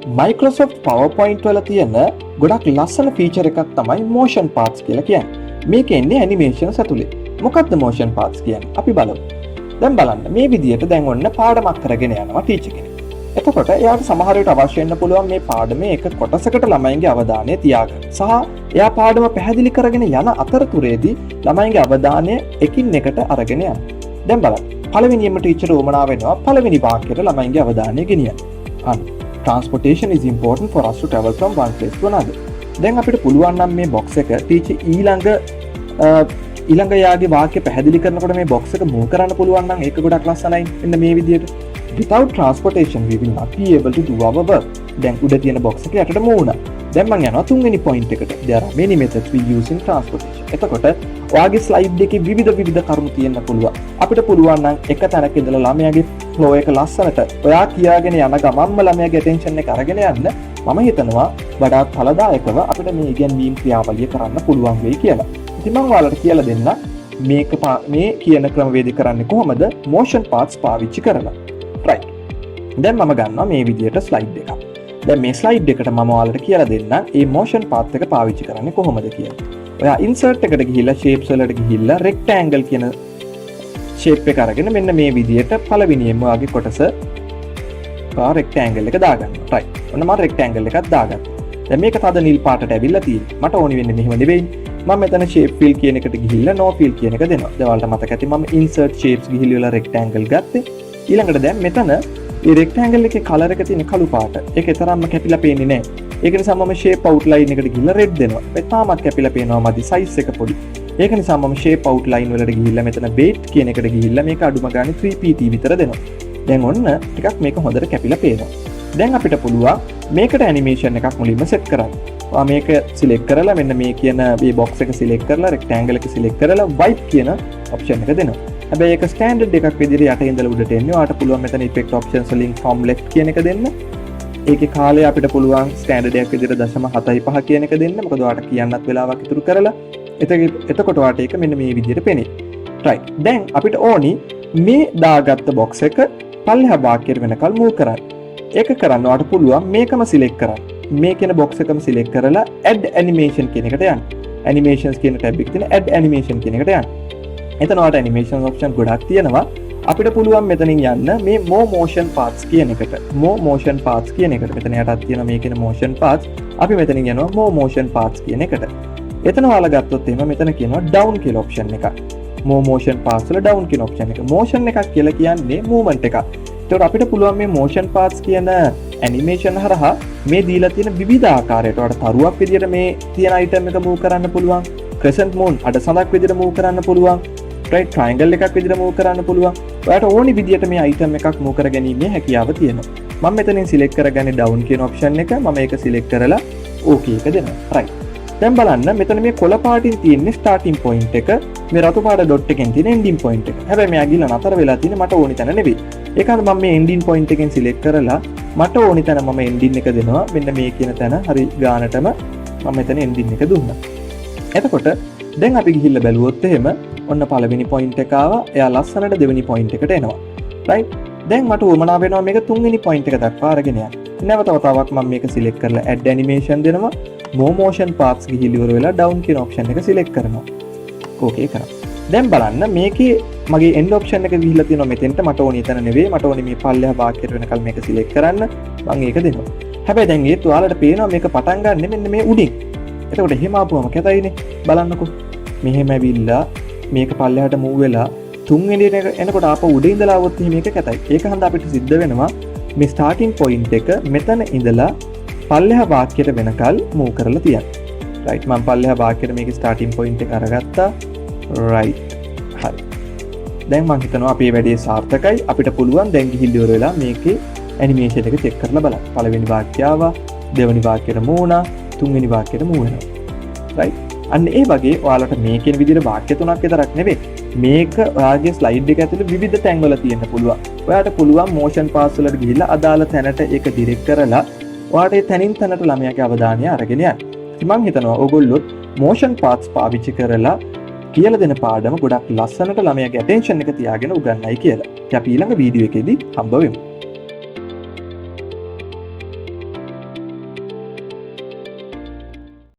Microsoft PowerPoint වල තියෙන ගොඩක් ලස්සන ෆීචර් එකක් තමයි motion paths කියලා කියන්නේ. මේකේ ඉන්නේ animations ඇතුලේ. මොකක්ද motion paths කියන්නේ? අපි බලමු. දැන් බලන්න මේ විදිහට දැන් ඔන්න පාඩමක් කරගෙන යනවා ටීචර් කෙනෙක්. එතකොට එයාට සමහර විට අවශ්‍ය වෙන්න පුළුවන් මේ පාඩමේ එක කොටසකට ළමයින්ගේ අවධානය තියාගන්න. සහ එයා පාඩම පැහැදිලි කරගෙන යන අතරතුරේදී ළමයින්ගේ අවධානය එකින් එකට අරගෙන යන්න. දැන් බලන්න. පළවෙනියෙන්ම ටීචර් උවමනා වෙනවා පළවෙනි වාක්‍යයට ළමයින්ගේ අවධානය ගෙනියන්න. Transportation is important for us to travel from one place to another. දැන් අපිට පුළුවන් නම් මේ box එක ටීචර් ඊළඟ යාගේ වාක්‍ය පැහැදිලි කරනකොට මේ box එක move කරන්න පුළුවන් නම් ඒක ගොඩක් ලස්සනයි. මෙන්න මේ විදිහට. Without transportation we will not be able to do our work. දැන් උඩ තියෙන box එක යටට move වුණා. දැන් මම යනවා තුන්වෙනි point එකට. There are many methods we use in transportation. එතකොට ඔයාගේ slide එකේ විවිධ කරුණු තියෙන්න පුළුවන්. අපිට පුළුවන් නම් එක තැනක ඉඳලා ළමයාගේ flow එක ලස්සනට ඔයා කියාගෙන යන ගමන්ම ළමයාගේ attention එක අරගෙන යන්න මම හිතනවා වඩාත් ඵලදායකව අපිට මේ ඉගෙනීම් ක්‍රියාවලිය කරන්න පුළුවන් වෙයි කියලා. ඉතින් මම ඔයාලට කියලා දෙන්න මේ කියන ක්‍රමවේදය කරන්නේ කොහොමද? motion paths පාවිච්චි කරලා. right. දැන් මම ගන්නවා මේ විදිහට slide එකක්. දැන් මේ slide එකට මම ඔයාලට කියලා දෙන්නම් මේ motion path එක පාවිච්චි කරන්නේ කොහොමද කියලා. ඔයා insert එකට ගිහිල්ලා shapes වලට ගිහිල්ලා rectangle කියන shape එක අරගෙන මෙන්න මේ විදිහට පළවෙනියෙන්ම ඔයාගේ කොටස rectangle එක දාගන්න. right. ඔන්න මම rectangle එකක් දාගත්තා. දැන් මේක තද නිල් පාටට ඇවිල්ලා තියෙන්නේ. මට ඕනි වෙන්නේ මෙහෙම නෙවෙයි. මම මෙතන shape fill කියන එකට ගිහිල්ලා no fill කියන එක දෙනවා. දැන් ඔයාලට මතක ඇති මම insert shapes ගිහිල්ලා rectangle ගත්තේ. ඊළඟට දැන් මෙතන මේ rectangle එකේ color එක තියෙන කළු පාට. ඒක තරම්ම කැපිලා පේන්නේ නැහැ. ඒක නිසා මම shape outline එකට ගිහිල්ලා red දෙනවා. මේ තාමත් කැපිලා පේනවා මදි size එක පොඩි. ඒක නිසා මම shape outline වලට ගිහිල්ලා මෙතන weight කියන එකට ගිහිල්ලා මේක අඩුම ගානේ 3pt විතර දෙනවා. දැන් ඔන්න ටිකක් මේක හොඳට කැපිලා පේනවා. දැන් අපිට පුළුවන් මේකට animation එකක් මුලින්ම set කරන්න. ඔයා මේක select කරලා මෙන්න මේ කියන මේ box එක select කරලා rectangle එක select කරලා wipe කියන option එක දෙනවා. හැබැයි ඒක standard එකක් විදිහට යට ඉඳලා උඩට එන්නේ. ඔයාට පුළුවන් මෙතන effect options වලින් from left කියන එක දෙන්න. ඒකේ කාලය අපිට පුළුවන් standard එකක් විදිහට 0.75 කියන එක දෙන්න. මොකද ඔයාට කියන්නත් වෙලාවක් ඉතුරු කරලා එතකොට ඔයාට ඒක මෙන්න මේ විදිහට පේන්නේ. right. දැන් අපිට ඕනි මේ දාගත්ත box එක පල්ලෙහා වාක්‍යයට වෙනකල් move කරන්න. ඒක කරන්න ඔයාට පුළුවන් මේකම select කරන්න. මේ කියන box එකම select කරලා add animation කියන එකට යන්න. animations කියන tab එකේ තියෙන add animation කියන එකට යන්න. එතන ඔයාලට animation option ගොඩක් තියෙනවා. අපිට පුළුවන් මෙතනින් යන්න මේ more motion paths කියන එකට. more motion paths කියන එකට. මෙතන යටත් තියෙන මේ කියන motion paths. අපි මෙතනින් යනවා more motion paths කියන එකට. එතන ඔයාලා ගත්තොත් එහෙම මෙතන කියනවා down කියලා option එකක්. more motion paths වල down කියන option එක. motion එකක් කියලා කියන්නේ movement එකක්. ඒතකොට අපිට පුළුවන් මේ motion paths කියන animation හරහා මේ දීලා තියෙන විවිධ ආකාරයට ඔයාලට තරුවක් විදියට මේ තියෙන item එක move කරන්න පුළුවන්. crescent moon අඩසඳක් විදියට move කරන්න පුළුවන්. right triangle එකක් විදියට move කරන්න පුළුවන්. ඔයාලට ඕනි විදියට මේ item එකක් move කරගැනීමේ හැකියාව තියෙනවා. මම මෙතනින් select කරගන්නේ down කියන option එක. මම ඒක select කරලා okay එක දෙනවා. right. දැන් බලන්න මෙතන මේ කොළ පාටින් තියෙන්නේ starting point එක. මේ රතු පාට dot එකෙන් තියෙන ending point එක. හැබැයි මෙයා ගිහලා නතර වෙලා තියෙන්නේ මට ඕනි තැන නෙවෙයි. ඒකත් මම මේ ending point එකෙන් select කරලා මට ඕනි තැන මම ending එක දෙනවා. මෙන්න මේ කියන තැන හරි ගානටම මම මෙතන ending එක දුන්නා. එතකොට දැන් අපි ගිහිල්ලා බැලුවොත් එහෙම ඔන්න පළවෙනි point එක ආවා. එයා ලස්සනට දෙවෙනි point එකට එනවා. right. දැන් මට උවමනා වෙනවා මේක තුන්වෙනි point එක දක්වා අරගෙන යන්න. නැවත වතාවක් මම මේක select කරලා add animation දෙනවා. more motion paths ගිහිලි ඉවර වෙලා down කියන option එක select කරනවා. okay කරා. දැන් බලන්න මේකේ මගේ end option එක ගිහිල්ලා තියෙනවා මෙතෙන්ට. මට ඕනි එතන නෙවෙයි. මට ඕනි මේ පල්ලෙහා වාක්‍යයට වෙනකල් මේක select කරන්න. මම ඒක දෙනවා. හැබැයි දැන් ඒත් ඔයාලට පේනවා මේක පටන් ගන්න මෙන්න මේ උඩින්. එතකොට එහෙම ආපුවම කැතයිනේ. බලන්නකෝ. මෙහෙම ඇවිල්ලා මේක පල්ලෙහාට move වෙලා තුන්වෙනි එනකොට ආපහු උඩ ඉඳලා આવොත් එහෙම මේක කැතයි. ඒක හන්ද අපිට සිද්ධ වෙනවා මේ starting point එක මෙතන ඉඳලා පල්ලෙහා වාක්‍යයට වෙනකල් move කරලා තියන්න. right. මම පල්ලෙහා වාක්‍යයට මේකේ starting point එක අරගත්තා. right. හරි. දැන් මම හිතනවා අපේ වැඩේ සාර්ථකයි. අපිට පුළුවන් දැන් ගිහිල්ලා ඉවර වෙලා මේකේ animation එක check කරලා බලන්න. පළවෙනි වාක්‍යය ආවා, දෙවෙනි වාක්‍යයට move වුණා, තුන්වෙනි වාක්‍යයට move වෙනවා. right. අන්න ඒ වගේ ඔයාලට මේ කියන විදිහට වාක්‍ය තුනක් විතරක් නෙවෙයි මේක ඔයාගේ ස්ලයිඩ් එක ඇතුලේ විවිධ තැන්වල තියෙන්න පුළුවන්. ඔයාට පුළුවන් motion paths වලට ගිහිල්ලා අදාළ තැනට ඒක direct කරලා ඔයාට ඒ තැනින් තැනට ළමයාගේ අවධානය අරගෙන යන්න. ඉතින් මම හිතනවා ඕගොල්ලොත් motion paths පාවිච්චි කරලා කියලා දෙන පාඩම ගොඩක් ලස්සනට ළමයාගේ attention එක තියාගෙන උගන්වයි කියලා. ඉතින් අපි ඊළඟ වීඩියෝ එකේදී හම්බ වෙමු.